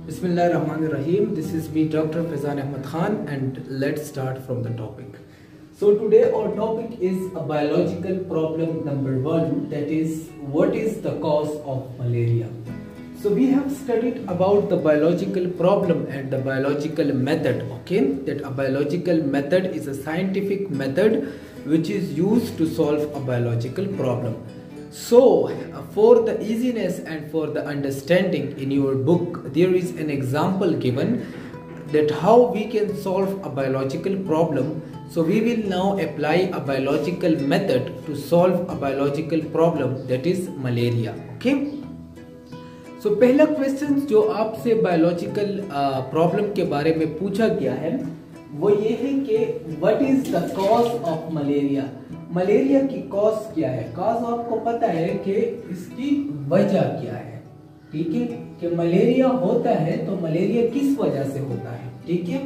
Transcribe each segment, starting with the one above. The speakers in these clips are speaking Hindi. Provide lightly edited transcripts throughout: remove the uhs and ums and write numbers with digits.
Bismillahirrahmanirrahim. This is me, Dr. Faizan Ahmad Khan, and let's start from the topic. So today our topic is a biological problem number 1, that is, what is the cause of malaria? So we have studied about the biological problem and the biological method, okay? That a biological method is a scientific method which is used to solve a biological problem. So for the easiness and for the understanding, in your book there is an example given that how we can solve a biological problem. So we will now apply a biological method to solve a biological problem, that is malaria, okay? So पहला क्वेश्चन जो आपसे बायोलॉजिकल प्रॉब्लम के बारे में पूछा गया है वो ये है कि what is the cause of malaria. Malaria की कॉज क्या है? कॉज आपको पता है कि इसकी वजह क्या है, ठीक है? कि मलेरिया होता है तो मलेरिया किस वजह से होता है, ठीक है?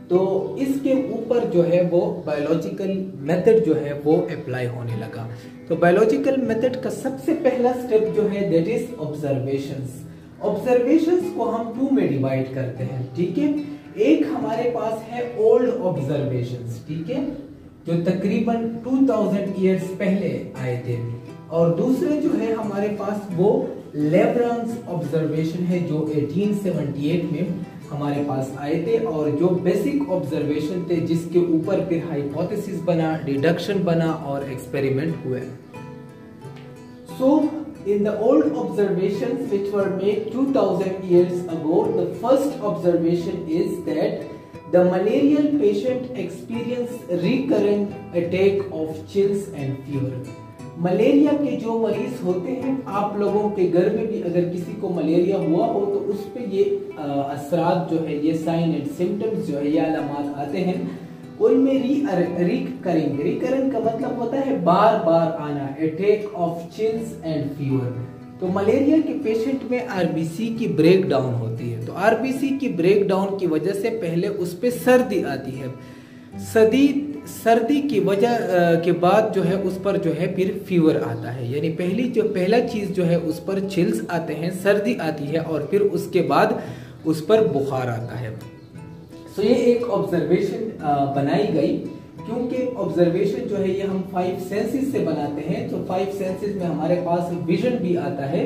तो इसके ऊपर जो है वो बायोलॉजिकल मेथड जो है वो अप्लाई होने लगा। तो बायोलॉजिकल मेथड का सबसे पहला स्टेप जो है दैट इज ऑब्जर्वेशंस। ऑब्जर्वेशंस को हम 2 में डिवाइड करते हैं, ठीक है? एक हमारे पास है ओल्ड ऑब्जर्वेशंस, ठीक है, जो तकरीबन 2000 ईयर्स पहले आए थे, और दूसरे जो है हमारे पास वो लेब्रांस ऑब्जर्वेशन है जो 1878 में हमारे पास आए थे, और जो बेसिक ऑब्जर्वेशन थे जिसके ऊपर फिर हाइपोथेसिस बना, डिडक्शन बना और एक्सपेरिमेंट हुए। सो in the old observations which were made 2000 years ago, the first observation is that the malarial patient experience recurrent attack of chills and fever. Malaria के जो मरीज होते हैं, आप लोगों के घर में भी अगर किसी को मलेरिया हुआ हो तो उस पे ये असरात जो है, ये साइन एंड सिम्टम्स जो है, ये अलामात आते हैं, उनमें रिकरेंट का मतलब होता है बार बार आना, attack of chills and fever. तो मलेरिया के पेशेंट में आरबीसी की ब्रेक डाउन होती है, तो आरबीसी की ब्रेक डाउन की वजह से पहले उस पे सर्दी आती है, सर्दी की वजह के बाद जो है उस पर जो है फिर फीवर आता है, यानी पहला चीज जो है उस पर चिल्स आते हैं, सर्दी आती है, और फिर उसके बाद उस पर बुखार आता है। तो ये एक ऑब्जर्वेशन बनाई गई, क्योंकि ऑब्जर्वेशन जो है ये हम 5 सेंसेस से बनाते हैं, तो 5 सेंसेस में हमारे पास विजन भी आता है।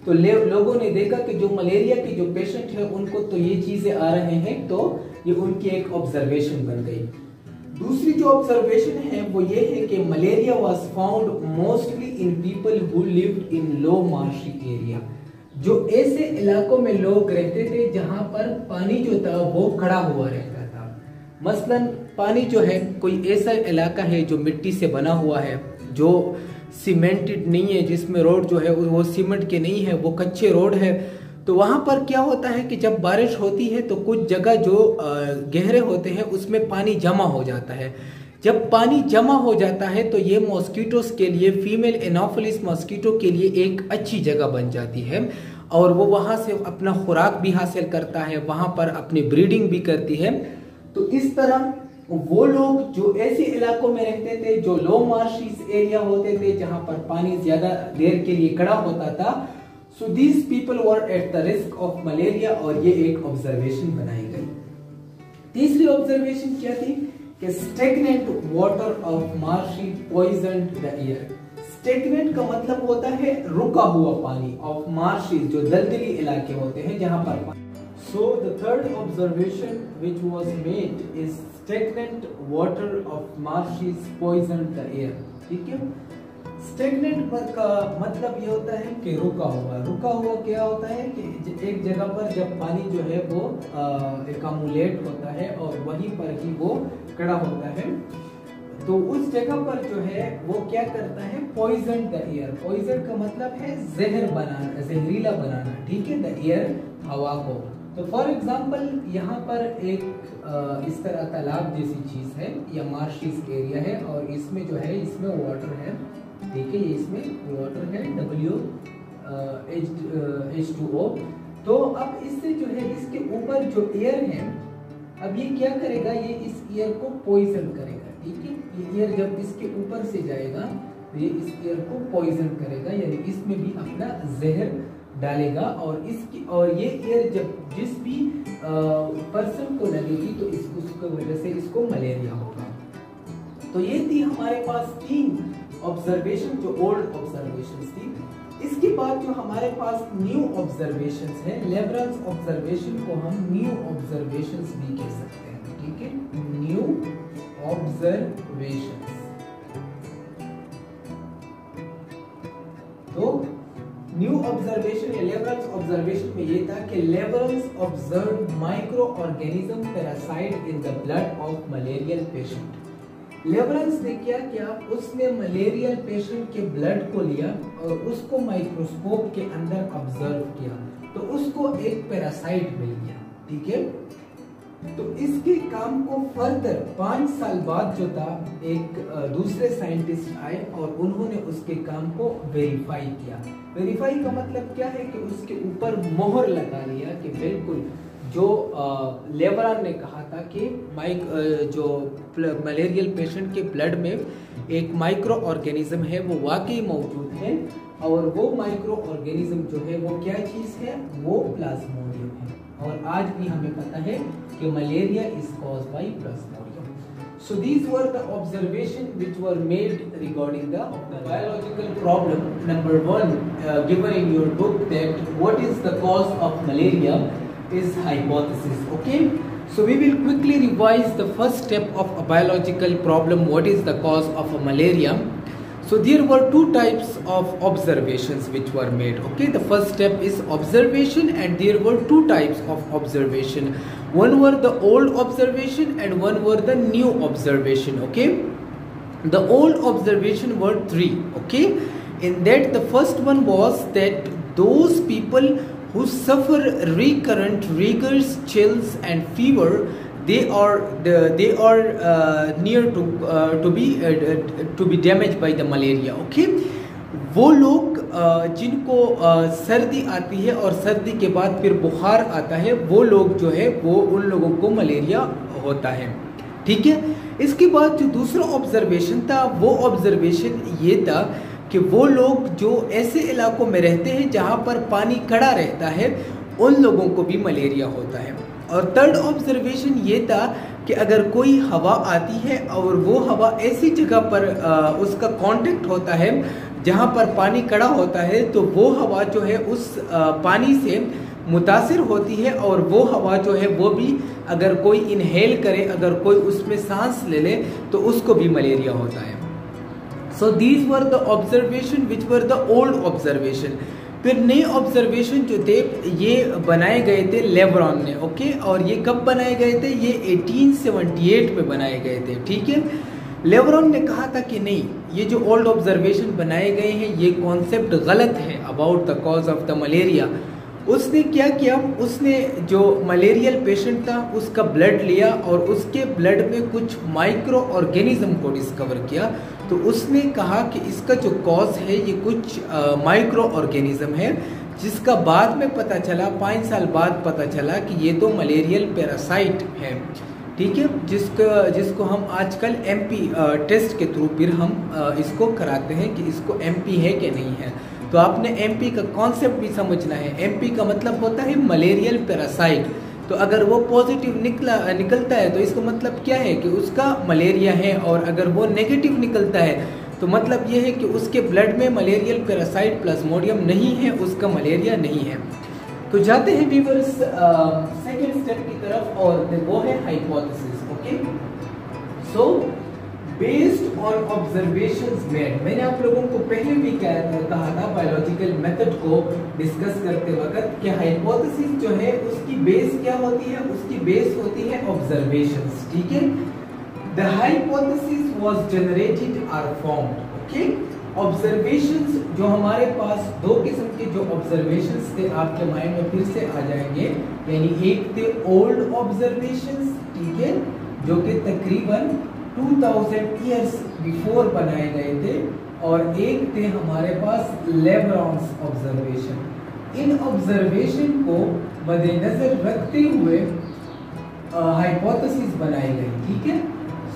तो लोगों ने देखा कि जो मलेरिया के जो पेशेंट है उनको तो ये चीजें आ रहे हैं, तो ये उनकी एक ऑब्जर्वेशन बन गई। दूसरी जो ऑब्जर्वेशन है वो ये है कि malaria was found mostly in people who lived in low marshy area. जो ऐसे इलाकों में लोग रहते थे जहां पर पानी जो था वो खड़ा हुआ रहता था। मसलन पानी जो है, कोई ऐसा इलाका है जो मिट्टी से बना हुआ है, जो सीमेंटेड नहीं है, जिसमें रोड जो है वो सीमेंट के नहीं है, वो कच्चे रोड है, तो वहां पर क्या होता है कि जब बारिश होती है तो कुछ जगह जो गहरे होते हैं उसमें पानी जमा हो जाता है। जब पानी जमा हो जाता है तो ये मॉस्किटोस के लिए, फीमेल एनोफिलिस मॉस्किटो के लिए एक अच्छी जगह बन जाती है, और वो वहां से अपना खुराक भी हासिल करता है, वहां पर अपनी ब्रीडिंग भी करती है। तो इस तरह वो लोग जो ऐसे इलाकों में रहते थे, जो लो मार्शीज एरिया होते थे, जहां पर पानी ज्यादा देर के लिए खड़ा होता था, so these people were at the risk of malaria, और ये एक ऑब्जर्वेशन बनाई गई। तीसरी ऑब्जर्वेशन क्या थी कि stagnant water of marshy poisoned the air. Stagnant का मतलब होता है रुका हुआ पानी, ऑफ मार्शी जो दलदली इलाके होते हैं जहां पर। So the third observation which was made is stagnant water of marshes poisoned the air, ठीक है? स्टेगनेंट का मतलब ये होता है कि रुका हुआ क्या होता है कि एक जगह पर जब पानी जो है वो एकमुलेट होता है और वहीं पर ही वो खड़ा होता है, तो उस जगह पर जो है वो क्या करता है, पॉइजन द एयर। पॉइजन का मतलब है जहर बनाना, जहरीला बनाना, ठीक है? द एयर, हवा को। तो फॉर एग्जाम्पल यहाँ पर एक इस तरह तालाब जैसी चीज है या मार्शिस एरिया है, और इसमें जो है इसमें वाटर है, ठीक है? इसमें वाटर है H2O। तो अब इससे जो है इसके ऊपर जो एयर है, अब ये क्या करेगा, ये इस एयर को पॉइजन करेगा, ठीक है? ये एयर जब इसके ऊपर से जाएगा तो ये इस एयर को पॉइजन करेगा, यानी इसमें भी अपना जहर डालेगा, और ये एयर जब जिस भी पर्सन को लगेगी तो उसकी वजह से इसको मलेरिया होगा। तो ये थी हमारे पास 3 ऑब्जर्वेशन जो ओल्ड ऑब्जर्वेशंस थी। इसके बाद जो हमारे पास न्यू ऑब्जर्वेशंस है, लेब्रान्स ऑब्जर्वेशन को हम न्यू ऑब्जर्वेशंस भी कह सकते हैं, ठीक है, न्यू ऑब्जर्वेशंस। तो न्यू ऑब्जर्वेशन या लेब्रान्स ऑब्जर्वेशन में ये था कि Laveran's observed microorganism parasite in the blood of malarial patient. Laveran's ने क्या किया, उसने मलेरियल पेशेंट के ब्लड को लिया और उसको माइक्रोस्कोप के अंदर ऑब्जर्व किया, तो उसको एक पैरासाइट मिल गया, ठीक है। तो इसके काम को फर्दर 5 साल बाद जो था एक दूसरे साइंटिस्ट आए और उन्होंने उसके काम को वेरीफाई किया। वेरीफाई का मतलब क्या है कि उसके ऊपर मोहर लगा लिया कि बिल्कुल जो लेब्रान ने कहा था कि जो मलेरियल पेशेंट के ब्लड में एक माइक्रो ऑर्गेनिज्म है वो वाकई मौजूद है, और वो माइक्रो ऑर्गेनिज्म जो है वो क्या चीज है, वो प्लाज्मोडियम है। और आज भी हमें पता है कि malaria is caused by Plasmodium. So these were the observations which were made regarding the biological problem. Number 1, given in your book, that what is the cause of malaria is hypothesis. Okay, so we will quickly revise the first step of a biological problem. What is the cause of a malaria? So there were 2 types of observations which were made. Okay, the first step is observation, and there were 2 types of observation. One were the old observation and one were the new observation. Okay, the old observation were 3. Okay, in that the first one was that those people who suffer recurrent rigors, chills and fever, they are near to be damaged by the malaria. Okay, वो लोग जिनको सर्दी आती है और सर्दी के बाद फिर बुखार आता है, वो लोग जो है वो उन लोगों को मलेरिया होता है, ठीक है। इसके बाद जो दूसरा ऑब्जर्वेशन था वो ऑब्जर्वेशन ये था कि वो लोग जो ऐसे इलाकों में रहते हैं जहाँ पर पानी खड़ा रहता है, उन लोगों को भी मलेरिया होता है। और थर्ड ऑब्जर्वेशन ये था कि अगर कोई हवा आती है और वो हवा ऐसी जगह पर उसका कांटेक्ट होता है जहाँ पर पानी खड़ा होता है, तो वो हवा जो है उस पानी से मुतासिर होती है, और वो हवा जो है वो भी अगर कोई इनहेल करे, अगर कोई उसमें सांस ले ले, तो उसको भी मलेरिया होता है। So these were the observation which were the old observation. फिर नए ऑब्जर्वेशन जो थे ये बनाए गए थे लेब्रॉन ने। ओके, और ये कब बनाए गए थे, ये 1878 में बनाए गए थे, ठीक है। लेब्रॉन ने कहा था कि नहीं, ये जो ओल्ड ऑब्जर्वेशन बनाए गए हैं ये कॉन्सेप्ट गलत है about the cause of the malaria. उसने क्या किया, उसने जो मलेरियल पेशेंट था उसका ब्लड लिया और उसके ब्लड में कुछ माइक्रो ऑर्गेनिज्म को डिस्कवर किया। तो उसने कहा कि इसका जो कॉज है ये कुछ माइक्रो ऑर्गेनिज्म है, जिसका बाद में पता चला, 5 साल बाद पता चला कि ये तो मलेरियल पैरासाइट है, ठीक है, जिसको हम आजकल एमपी टेस्ट के थ्रू फिर हम इसको कराते हैं कि इसको एमपी है कि नहीं है। तो आपने एमपी का कॉन्सेप्ट भी समझना है। एमपी का मतलब होता है मलेरियल पैरासाइट। तो अगर वो पॉजिटिव निकलता है तो इसका मतलब क्या है कि उसका मलेरिया है, और अगर वो नेगेटिव निकलता है तो मतलब ये है कि उसके ब्लड में मलेरियल पैरासाइट प्लाज्मोडियम नहीं है, उसका मलेरिया नहीं है। तो जाते हैं व्यूअर्स सेकंड स्टेप की तरफ, और वो है hypothesis. Okay, so based on observations made, मैंने आप लोगों को पहले भी कहा था बायोलॉजिकल मेथड को डिस्कस करते वक्त कि हाइपोथेसिस जो है उसकी बेस क्या होती है, उसकी बेस होती है ऑब्जर्वेशंस, ठीक है। The hypothesis was generated or formed. Okay, observations जो हमारे पास 2 किस्म के जो ऑब्जर्वेशंस थे आपके माइंड में फिर से आ जाएंगे, यानी एक थे ओल्ड ऑब्जर्वेशंस, ठीक है, जो कि तकरीबन 2000 ईयर्स बिफोर बनाए गए थे, और एक थे हमारे पास लेब्रॉन्स ऑब्जर्वेशन। इन ऑब्जर्वेशन को मद्देनजर रखते हुए हाइपोथेसिस बनाई गई, ठीक है।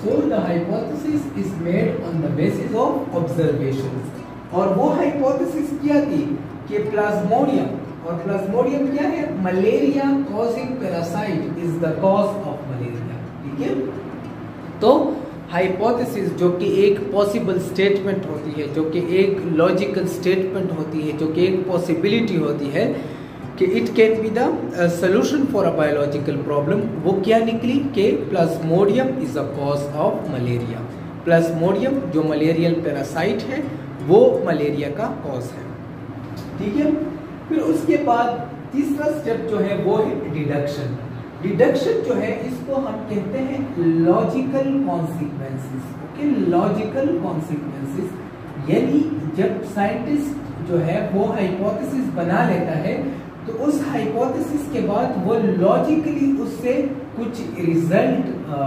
So the hypothesis is made on the basis of observations. और वो हाइपोथेसिस क्या थी कि प्लाज्मोडियम और प्लाज्मोडियम क्या है? Malaria causing parasite is the cause of malaria. ठीक है, तो हाइपोथेसिस जो कि एक पॉसिबल स्टेटमेंट होती है, जो कि एक लॉजिकल स्टेटमेंट होती है, जो कि एक पॉसिबिलिटी होती है कि it can be the solution for a biological problem, वो क्या निकली कि Plasmodium is a cause of malaria. Plasmodium जो मलेरियल पैरासाइट है वो मलेरिया का कॉज है। ठीक है, फिर उसके बाद तीसरा स्टेप जो है वो है डिडक्शन। डिडक्शन जो है इसको हम कहते हैं logical consequences. Okay, logical consequences यानी जब साइंटिस्ट जो है वो हाइपोथेसिस बना लेता है तो उस हाइपोथेसिस के बाद वो लॉजिकली उससे कुछ रिजल्ट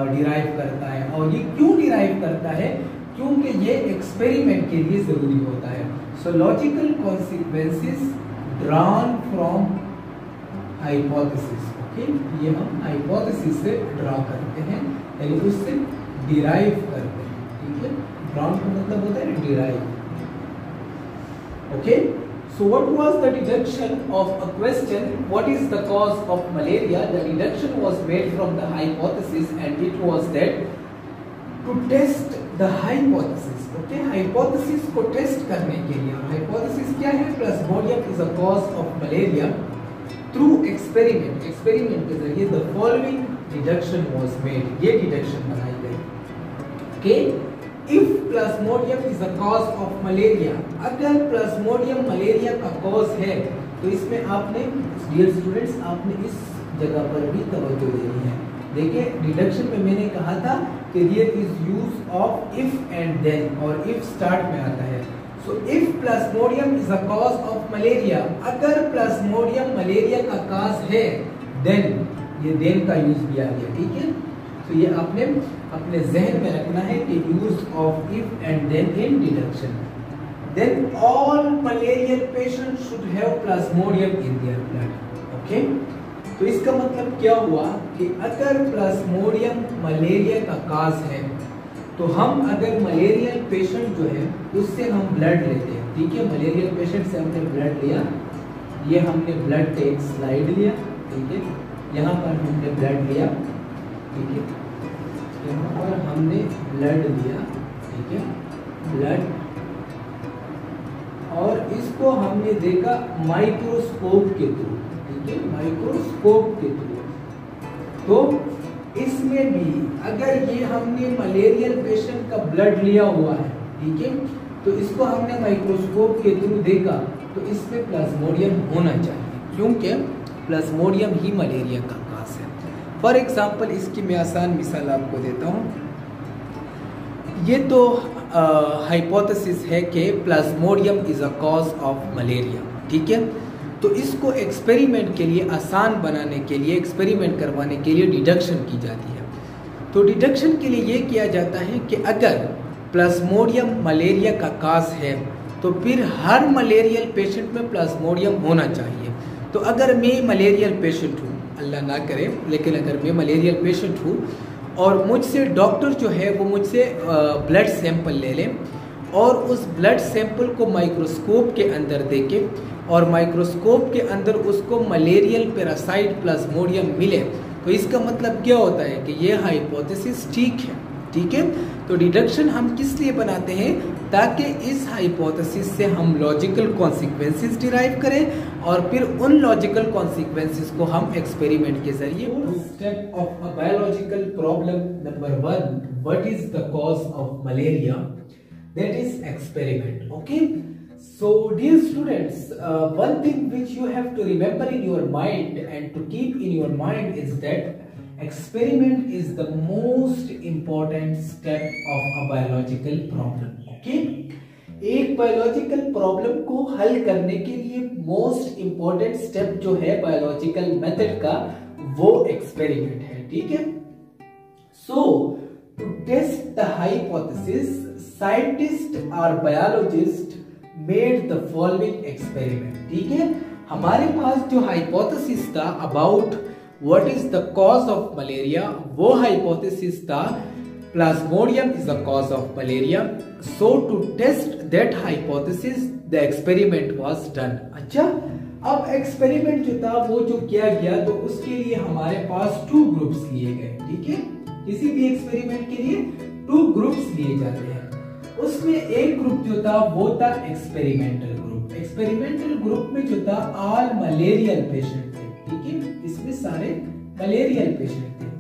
डिराइव करता है। और ये क्यों डिराइव करता है? क्योंकि ये एक्सपेरिमेंट के लिए जरूरी होता है। सो logical consequences drawn from hypothesis. Okay, ये हम हाइपोथेसिस से ड्रॉ करते हैं यानी उससे डिराइव करते हैं। ठीक है, ड्रॉन का मतलब होता है derive. Okay, so what was the deduction of a question, what is the cause of malaria? The deduction was made from the hypothesis and it was that to test the hypothesis. Okay, hypothesis को टेस्ट करने के लिए, hypothesis क्या है? Plasmodium is a cause of malaria through experiment. Experiment के जरिए the following deduction was made. ये deduction बनाई गई। Okay, if Plasmodium is the cause of malaria, अगर Plasmodium मलेरिया का कॉज है तो इसमें आपने डियर स्टूडेंट्स आपने इस जगह पर भी तवज्जो देनी है। देखिए डिडक्शन में मैंने कहा था कि there is use of if and then, और इफ स्टार्ट में आता है। So if Plasmodium is a cause of malaria, अगर Plasmodium मलेरिया का कॉज है देन, ये देन का यूज भी आ गया। ठीक है, तो ये आपने अपने जहन में रखना है कि use of if and then in deduction. Then all malarial patient should have Plasmodium in their blood. Okay, तो इसका मतलब क्या हुआ कि अगर प्लाज्मोडियम मलेरिया का काज है तो हम अगर मलेरियल पेशेंट जो है उससे हम ब्लड लेते हैं। ठीक है, मलेरियल पेशेंट से हमने ब्लड लिया, ये हमने ब्लड का एक स्लाइड लिया। ठीक है, यहाँ पर हमने ब्लड लिया। ठीक है, यहाँ पर हमने ब्लड लिया। ठीक है, ब्लड, और इसको हमने देखा माइक्रोस्कोप के थ्रू। ठीक है, माइक्रोस्कोप के थ्रू। तो इसमें भी अगर ये हमने मलेरियल पेशेंट का ब्लड लिया हुआ है, ठीक है, तो इसको हमने माइक्रोस्कोप के थ्रू देखा तो इसमें प्लाज्मोडियम होना चाहिए, क्योंकि प्लाज्मोडियम ही मलेरिया का काज है। फॉर एग्जाम्पल इसकी मैं आसान मिसाल आपको देता हूँ। ये तो हाइपोथेसिस है कि Plasmodium is a cause of malaria. ठीक है, तो इसको एक्सपेरिमेंट के लिए आसान बनाने के लिए, एक्सपेरिमेंट करवाने के लिए डिडक्शन की जाती है। तो डिडक्शन के लिए ये किया जाता है कि अगर प्लाज्मोडियम मलेरिया का काज है तो फिर हर मलेरियल पेशेंट में प्लाज्मोडियम होना चाहिए। तो अगर मैं मलेरियल पेशेंट हूँ, अल्लाह ना करे, लेकिन अगर मैं मलेरियल पेशेंट हूँ और मुझसे डॉक्टर जो है वो मुझसे ब्लड सैंपल ले लें और उस ब्लड सैंपल को माइक्रोस्कोप के अंदर देके और माइक्रोस्कोप के अंदर उसको मलेरियल पैरासाइट प्लाज्मोडियम मिले, तो इसका मतलब क्या होता है कि ये हाइपोथेसिस ठीक है। ठीक है, तो डिडक्शन हम किस लिए बनाते हैं? ताकि इस हाइपोथेसिस से हम लॉजिकल कॉन्सिक्वेंसेस डिराइव करें और फिर उन लॉजिकल कॉन्सिक्वेंसेस को हम एक्सपेरिमेंट के जरिए। Step of a biological problem number 1, what is the cause of malaria? That is experiment. Okay, so dear students, one thing which you have to remember in your mind and to keep in your mind is that experiment is the most important step of a biological problem. Okay, एक बायोलॉजिकल प्रॉब्लम को हल करने के लिए मोस्ट इंपॉर्टेंट स्टेप जो है बायोलॉजिकल मेथड का, वो एक्सपेरिमेंट है। ठीक है, so to test the hypothesis scientist और biologist made the following experiment. ठीक है, हमारे पास जो हाइपोथेसिस था about what is the cause of malaria, वो हाइपोथेसिस था plasmodium is the cause of malaria. So to test that hypothesis the experiment was done. अच्छा, अब एक्सपेरिमेंट जो था वो जो किया गया, तो उसके लिए हमारे पास 2 ग्रुप्स लिए गए, ठीक है। किसी भी एक्सपेरिमेंट के लिए 2 ग्रुप्स लिए जाते हैं। उसमें एक ग्रुप जो था वो था एक्सपेरिमेंटल ग्रुप। एक्सपेरिमेंटल ग्रुप में जो था ऑल मलेरियल पेशेंट थे, ठीक है, इसमें सारे मलेरियल पेशेंट थे।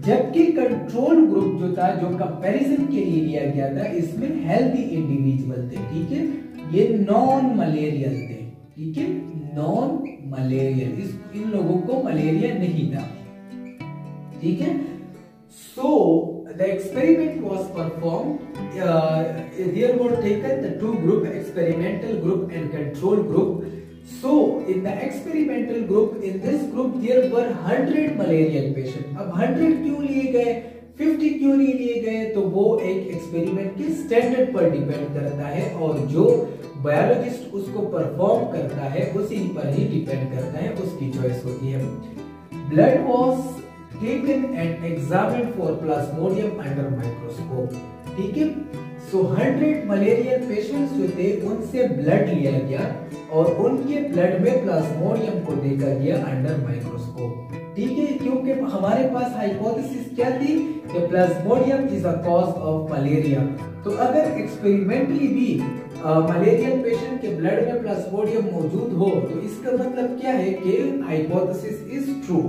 जबकि कंट्रोल ग्रुप जो था, जो कंपैरिजन के लिए लिया गया था, इसमें हेल्दी इंडिविजुअल थे, ठीक है, ये नॉन मलेरियल थे, ठीक है, नॉन मलेरियल, इन लोगों को मलेरिया नहीं था, ठीक है। So the experiment was performed. There were taken the 2 group, experimental group and control group. So in the experimental group, in this group there were 100 malarial patients. अब 100 क्यों लिए गए, 50 क्यों नहीं लिए गए, तो वो एक एक्सपेरिमेंट के स्टैंडर्ड पर डिपेंड करता है, और जो बायोलॉजिस्ट उसको परफॉर्म करता है उसी पर ही डिपेंड करता है, उसकी चॉइस होती है। Blood was taken and examined for plasmodium under microscope, ठीक है। सो 100 मलेरियल पेशेंट्स जो थे उनसे ब्लड लिया गया और उनके ब्लड में प्लाज्मोडियम को देखा गया अंडर माइक्रोस्कोप, ठीक है, क्योंकि हमारे पास हाइपोथेसिस क्या थी कि Plasmodium is a cause of malaria. तो अगर एक्सपेरिमेंटली भी मलेरियल पेशेंट के ब्लड में प्लाज्मोडियम मौजूद हो, तो इसका मतलब क्या है कि हाइपोथेसिस इज ट्रू।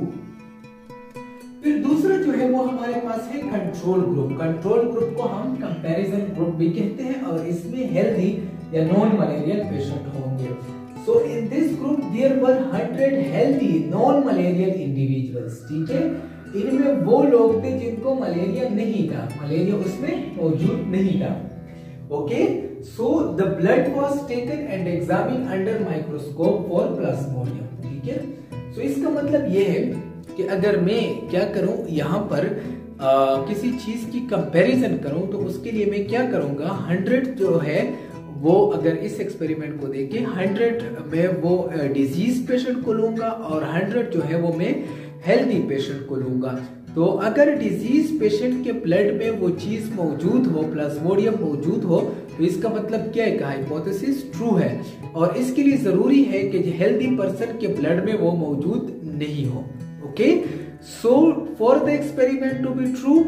फिर दूसरा जो है वो हमारे पास है कंट्रोल ग्रुप। कंट्रोल ग्रुप को हम कंपैरिजन ग्रुप भी कहते हैं, और इसमें हेल्दी या नॉन मलेरियल पेशेंट होंगे। So in this group there were 100 healthy non malarial individuals, ठीक है। इनमें वो लोग थे जिनको मलेरिया नहीं था, मलेरिया उसमें मौजूद नहीं था, okay. So the blood was taken and examined under microscope for Plasmodium, ठीक है। सो इसका मतलब ये है कि अगर मैं क्या करूं, यहाँ पर किसी चीज की कंपैरिजन करूं, तो उसके लिए मैं क्या करूंगा, 100 जो है वो अगर इस एक्सपेरिमेंट को देखें, 100 में वो डिजीज पेशेंट को लूंगा और 100 जो है वो मैं हेल्दी पेशेंट को लूंगा। तो अगर डिजीज पेशेंट के ब्लड में वो चीज मौजूद हो, प्लाज्मोडियम मौजूद हो, तो इसका मतलब क्या है कि हाइपोथेसिस ट्रू है, और इसके लिए जरूरी है कि हेल्दी पर्सन के ब्लड में वो मौजूद नहीं हो, okay। So for the experiment to be true,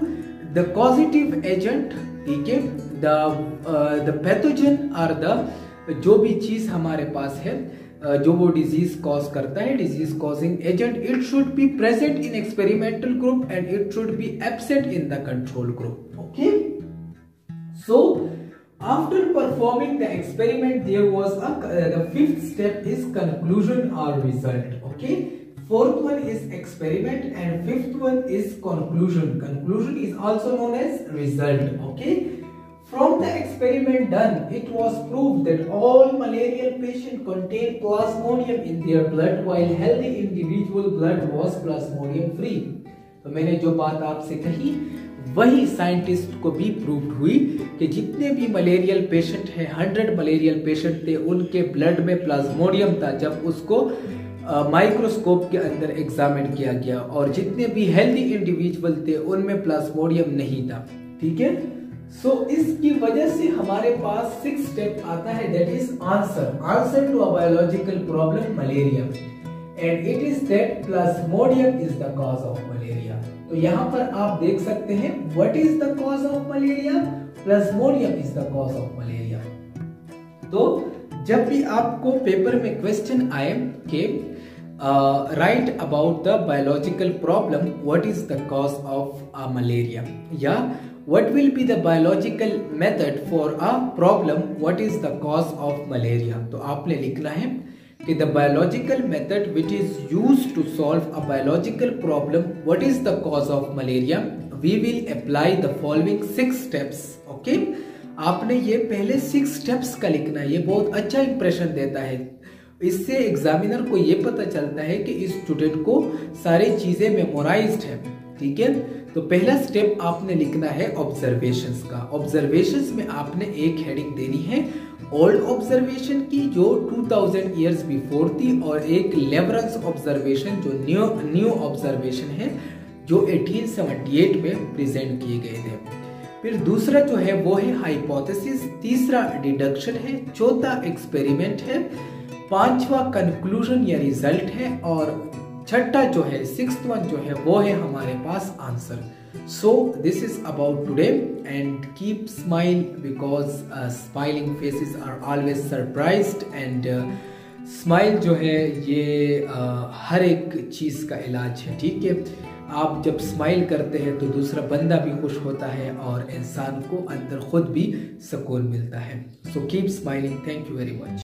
the causative agent, ठीक है, the pathogen or the जो भी चीज हमारे पास है, जो वो डिजीज कॉज करता है, disease causing agent, it should be present in experimental group and it should be absent in the control group, okay. So after performing the experiment there was the 5th step is conclusion or result, okay। 4th one is experiment and 5th one is conclusion. Conclusion is also known as result, okay। From the experiment done, it was proved that all malarial patients contain plasmodium in their blood, while healthy individual blood was plasmodium free। तो मैंने जो बात आपसे कही वही साइंटिस्ट को भी प्रूव हुई कि जितने भी मलेरियल पेशेंट हैं, 100 मलेरियल पेशेंट थे, उनके ब्लड में प्लाज्मोडियम था जब उसको माइक्रोस्कोप के अंदर एग्जामिन किया गया, और जितने भी हेल्दी इंडिविजुअल थे उनमें प्लाज्मोडियम नहीं था, ठीक है। सो इसकी वजह से हमारे पास 6 स्टेप आता है, that is answer to a biological problem malaria, and it is that plasmodium is the cause of malaria. तो यहाँ पर आप देख सकते हैं what is the cause of malaria, plasmodium is the cause of malaria. तो जब भी आपको पेपर में क्वेश्चन आए कि write about the biological problem, what is the cause of malaria, या what will be the biological method for a problem, what is the cause of malaria, तो आपने लिखना है कि the biological method which is used to solve a biological problem, what is the cause of malaria, we will apply the following 6 steps, okay। आपने ये पहले 6 steps का लिखना है, ये बहुत अच्छा इंप्रेशन देता है, इससे एग्जामिनर को ये पता चलता है कि इस स्टूडेंट को सारी चीजें मेमोराइज्ड है, ठीक है। तो पहला स्टेप आपने लिखना है ऑब्जर्वेशंस का। ऑब्जर्वेशंस में आपने एक हेडिंग देनी है ओल्ड ऑब्जर्वेशन की जो 2000 ईयर्स बिफोर थी, और एक लेवरेंस ऑब्जर्वेशन जो न्यू ऑब्जर्वेशन है जो 1878 में प्रेजेंट किए गए थे। फिर दूसरा जो है वो है हाइपोथेसिस, तीसरा डिडक्शन है, चौथा एक्सपेरिमेंट है, पांचवा कंक्लूजन या रिजल्ट है, और छठा जो है, सिक्स्थ वन जो है, वो है हमारे पास answer. So this is about today, and keep smile because smiling faces are always surprised, and smile जो है ये हर एक चीज़ का इलाज है, ठीक है। आप जब स्माइल करते हैं तो दूसरा बंदा भी खुश होता है और इंसान को अंदर खुद भी सुकून मिलता है। So keep smiling. Thank you very much.